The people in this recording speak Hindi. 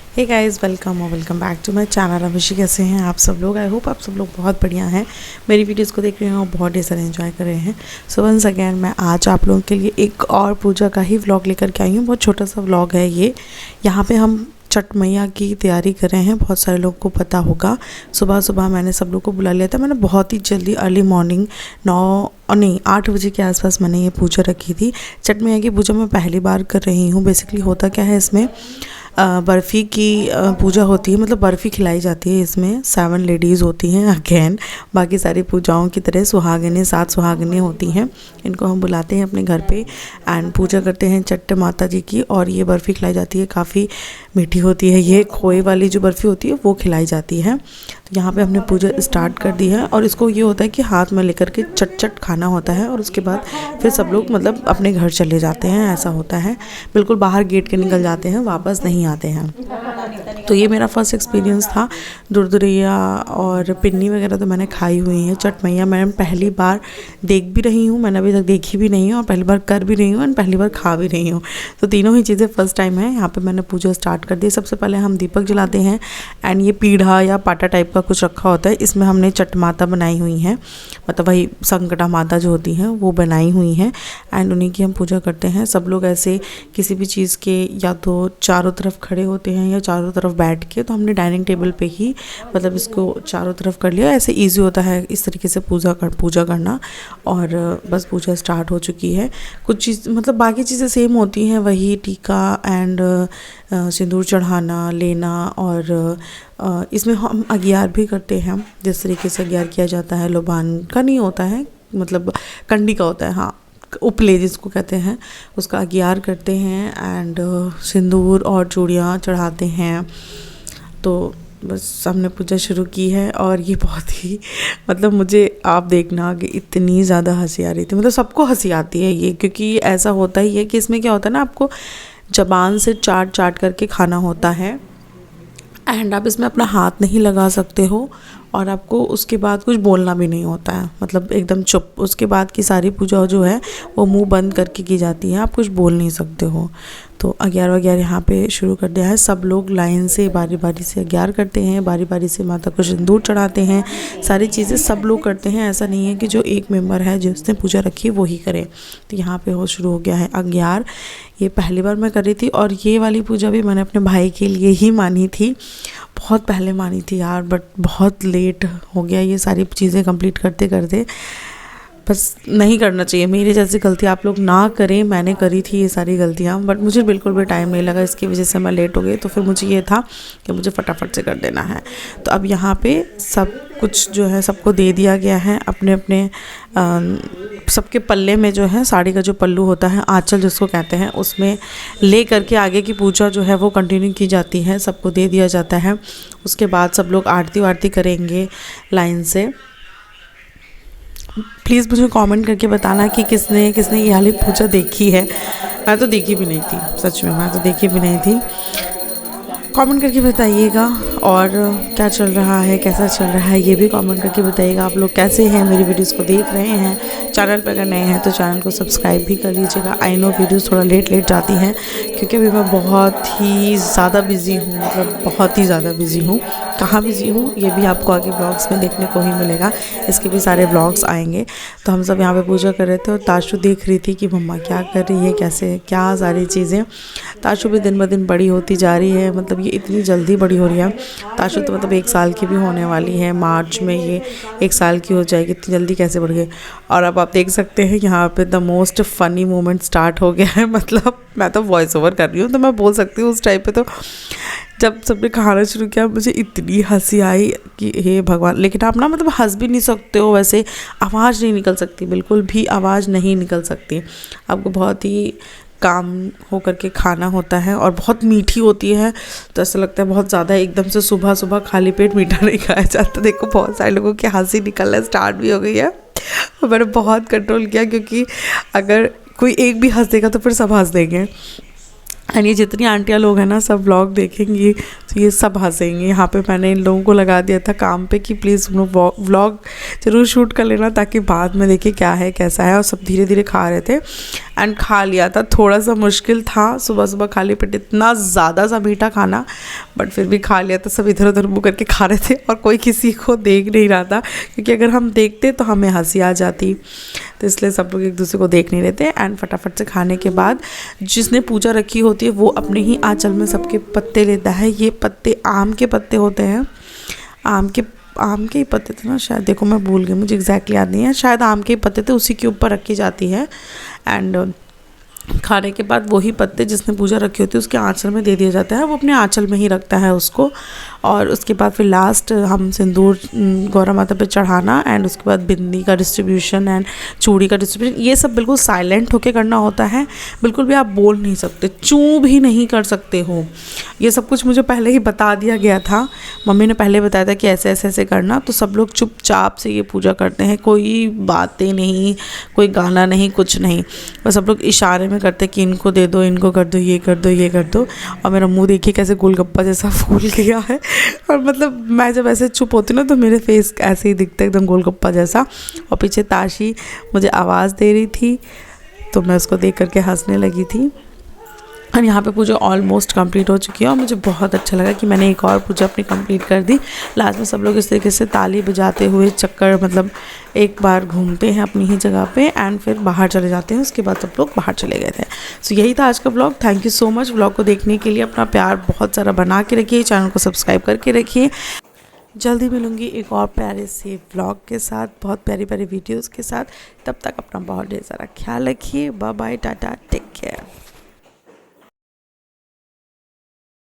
Hey guys, welcome back to my channel. Abhishek, कैसे हैं आप सब लोग? आई होप आप सब लोग बहुत बढ़िया हैं, मेरी वीडियोस को देख रहे हैं और बहुत ढेर सारे एंजॉय कर रहे हैं। सो वंस अगेन मैं आज आप लोगों के लिए एक और पूजा का ही व्लॉग लेकर के आई हूँ। बहुत छोटा सा व्लॉग है ये। यहाँ पे हम छठ मैया की तैयारी कर रहे हैं। बहुत सारे लोगों को पता होगा, सुबह सुबह मैंने सब लोग को बुला लिया था। मैंने बहुत ही जल्दी अर्ली मॉर्निंग 8 बजे के आसपास मैंने ये पूजा रखी थी। छठ मैया की पूजा मैं पहली बार कर रही हूँ। बेसिकली होता क्या है, इसमें बर्फ़ी की पूजा होती है, मतलब बर्फ़ी खिलाई जाती है। इसमें 7 लेडीज़ होती हैं। अगेन बाकी सारी पूजाओं की तरह सुहागिनें 7 सुहागिनें होती हैं। इनको हम बुलाते हैं अपने घर पे एंड पूजा करते हैं छठ माता जी की। और ये बर्फ़ी खिलाई जाती है, काफ़ी मीठी होती है। ये खोए वाली जो बर्फ़ी होती है वो खिलाई जाती है। तो यहाँ पे हमने पूजा स्टार्ट कर दी है। और इसको ये होता है कि हाथ में लेकर के चट चट खाना होता है और उसके बाद फिर सब लोग मतलब अपने घर चले जाते हैं। ऐसा होता है, बिल्कुल बाहर गेट के निकल जाते हैं, वापस नहीं आते हैं। तो ये मेरा फर्स्ट एक्सपीरियंस था। दुरदुरैया और पिन्नी वगैरह तो मैंने खाई हुई है। छठ मैया मैं पहली बार देख भी रही हूँ, मैंने अभी तक देखी भी नहीं है, और पहली बार कर भी रही हूँ और पहली बार खा भी रही हूँ। तो तीनों ही चीज़ें फर्स्ट टाइम है। यहाँ पे मैंने पूजा स्टार्ट कर दी। सबसे पहले हम दीपक जलाते हैं एंड ये पीढ़ा या पाटा टाइप का कुछ रखा होता है। इसमें हमने छठ माता बनाई हुई हैं, मतलब वही संकटा माता जो होती हैं वो बनाई हुई हैं एंड उन्हीं की हम पूजा करते हैं। सब लोग ऐसे किसी भी चीज़ के या तो चारों तरफ खड़े होते हैं या चारों तरफ बैठ के, तो हमने डाइनिंग टेबल पे ही मतलब इसको चारों तरफ कर लिया। ऐसे इजी होता है इस तरीके से पूजा करना। और बस पूजा स्टार्ट हो चुकी है। कुछ चीज़ मतलब बाकी चीज़ें सेम होती हैं, वही टीका एंड सिंदूर चढ़ाना लेना। और इसमें हम अगियार भी करते हैं। जिस तरीके से अगियार किया जाता है, लोबान का नहीं होता है, मतलब कंडी का होता है, हाँ, उपले जिसको कहते हैं, उसका अगियार करते हैं एंड सिंदूर और चूड़ियाँ चढ़ाते हैं। तो बस हमने पूजा शुरू की है। और ये बहुत ही मतलब मुझे आप देखना कि इतनी ज़्यादा हंसी आ रही थी, मतलब सबको हंसी आती है ये, क्योंकि ऐसा होता ही है कि इसमें क्या होता है ना, आपको ज़बान से चाट करके खाना होता है एंड आप इसमें अपना हाथ नहीं लगा सकते हो और आपको उसके बाद कुछ बोलना भी नहीं होता है, मतलब एकदम चुप। उसके बाद की सारी पूजा जो है वो मुंह बंद करके की जाती है, आप कुछ बोल नहीं सकते हो। तो अगियार वगैरह यहाँ पे शुरू कर दिया है। सब लोग लाइन से बारी बारी से अगियार करते हैं, बारी बारी से माता को सिंदूर चढ़ाते हैं। सारी चीज़ें सब लोग करते हैं, ऐसा नहीं है कि जो एक मेंबर है जिसने पूजा रखी है वो ही करे। तो यहाँ पे शुरू हो गया है अगियार। ये पहली बार मैं कर रही थी और ये वाली पूजा भी मैंने अपने भाई के लिए ही मानी थी। बहुत पहले मानी थी यार, बट बहुत लेट हो गया ये सारी चीज़ें कंप्लीट करते करते। बस नहीं करना चाहिए, मेरी जैसी गलती आप लोग ना करें। मैंने करी थी ये सारी गलतियाँ, बट मुझे बिल्कुल भी टाइम नहीं लगा, इसकी वजह से मैं लेट हो गई। तो फिर मुझे ये था कि मुझे फटाफट से कर देना है। तो अब यहाँ पे सब कुछ जो है सबको दे दिया गया है। अपने अपने सबके पल्ले में जो है साड़ी का जो पल्लू होता है, आंचल जिसको कहते हैं, उसमें ले करके आगे की पूजा जो है वो कंटिन्यू की जाती है। सबको दे दिया जाता है। उसके बाद सब लोग आरती वारती करेंगे लाइन से। प्लीज़ मुझे कमेंट करके बताना कि किसने ये वाली पूजा देखी है। मैं तो देखी भी नहीं थी, सच में मैं तो देखी भी नहीं थी। कमेंट करके बताइएगा। और क्या चल रहा है, कैसा चल रहा है, ये भी कमेंट करके बताइएगा। आप लोग कैसे हैं, मेरी वीडियोस को देख रहे हैं। चैनल पर अगर नए हैं तो चैनल को सब्सक्राइब भी कर लीजिएगा। आई नो वीडियोस थोड़ा लेट जाती हैं क्योंकि अभी मैं बहुत ही ज़्यादा बिज़ी हूँ, मतलब बहुत ही ज़्यादा बिज़ी हूँ। कहाँ बिज़ी हूँ ये भी आपको आगे ब्लॉग्स में देखने को ही मिलेगा, इसके भी सारे ब्लॉग्स आएंगे। तो हम सब यहाँ पे पूजा कर रहे थे और ताशु देख रही थी कि मम्मा क्या कर रही है, कैसे क्या सारी चीज़ें। ताशु भी दिन ब दिन बड़ी होती जा रही है, मतलब ये इतनी जल्दी बड़ी हो रही है। ताशु तो मतलब 1 साल की भी होने वाली है, मार्च में ये 1 साल की हो जाएगी। इतनी जल्दी कैसे बढ़ गई। और अब आप देख सकते हैं यहाँ पे the most funny moment start हो गया है। मतलब मैं तो वॉइस ओवर कर रही हूँ तो मैं बोल सकती हूँ, उस टाइम पे तो जब सबने खाना शुरू किया मुझे इतनी हंसी आई कि हे भगवान। लेकिन आप ना मतलब हंस भी नहीं सकते हो, वैसे आवाज़ नहीं निकल सकती, बिल्कुल भी आवाज़ नहीं निकल सकती। आपको बहुत ही काम हो करके खाना होता है और बहुत मीठी होती है, तो ऐसा लगता है बहुत ज़्यादा एकदम से सुबह सुबह खाली पेट मीठा नहीं खाया जाता। देखो बहुत सारे लोगों की हंसी निकलना स्टार्ट भी हो गई है। मैंने बहुत कंट्रोल किया क्योंकि अगर कोई एक भी हंस देगा तो फिर सब हंस देंगे। एंड ये जितनी आंटियाँ लोग हैं ना सब व्लॉग देखेंगी तो ये सब हंसेंगे। यहाँ पे मैंने इन लोगों को लगा दिया था काम पे कि प्लीज़ तुम लोग व्लॉग ज़रूर शूट कर लेना ताकि बाद में देखिए क्या है कैसा है। और सब धीरे धीरे खा रहे थे एंड खा लिया था। थोड़ा सा मुश्किल था सुबह सुबह खाली पेट इतना ज़्यादा सा मीठा खाना, बट फिर भी खा लिया था। सब इधर उधर मुँह करके खा रहे थे और कोई किसी को देख नहीं रहा था, क्योंकि अगर हम देखते तो हमें हंसी आ जाती, तो इसलिए सब लोग एक दूसरे को देख नहीं रहे थे। एंड फटाफट से खाने के बाद जिसने पूजा रखी होती है वो अपने ही आंचल में सबके पत्ते लेता है। ये पत्ते आम के पत्ते होते हैं, आम के ही पत्ते थे ना शायद, देखो मैं भूल गई, मुझे एग्जैक्टली याद नहीं है, शायद आम के ही पत्ते थे, उसी के ऊपर रखी जाती है। एंड खाने के बाद वही पत्ते जिसने पूजा रखी होती है उसके आंचल में दे दिया जाता है, वो अपने आंचल में ही रखता है उसको। और उसके बाद फिर लास्ट हम सिंदूर गौरा माता पे चढ़ाना, एंड उसके बाद बिंदी का डिस्ट्रीब्यूशन एंड चूड़ी का डिस्ट्रीब्यूशन, ये सब बिल्कुल साइलेंट होके करना होता है। बिल्कुल भी आप बोल नहीं सकते, चूँ भी नहीं कर सकते हो। ये सब कुछ मुझे पहले ही बता दिया गया था, मम्मी ने पहले बताया था कि ऐसे ऐसे ऐसे करना, तो सब लोग चुपचाप से ये पूजा करते हैं, कोई बातें नहीं, कोई गाना नहीं, कुछ नहीं, बस सब लोग इशारे में करते कि इनको दे दो, इनको कर दो, ये कर दो, ये कर दो। और मेरा मुंह देखिए कैसे गोलगप्पा जैसा फूल गया है, और मतलब मैं जब ऐसे चुप होती हूँ ना तो मेरे फेस ऐसे ही दिखता है एकदम गोलगप्पा जैसा। और पीछे ताशी मुझे आवाज़ दे रही थी, तो मैं उसको देख करके हंसने लगी थी। और यहाँ पे पूजा ऑलमोस्ट कंप्लीट हो चुकी है, और मुझे बहुत अच्छा लगा कि मैंने एक और पूजा अपनी कंप्लीट कर दी। लास्ट में सब लोग इस तरीके से ताली बजाते हुए चक्कर, मतलब एक बार घूमते हैं अपनी ही जगह पे एंड फिर बाहर चले जाते हैं। उसके बाद सब लोग बाहर चले गए थे। सो यही था आज का vlog. Thank you so much vlog को देखने के लिए। अपना प्यार बहुत सारा बना के रखिए, चैनल को सब्सक्राइब करके रखिए। जल्दी मिलूंगी एक और प्यारे से व्लॉग के साथ, बहुत प्यारी प्यारी वीडियोज़ के साथ। तब तक अपना बहुत ढेर सारा ख्याल रखिए। Bye bye, tata, take care.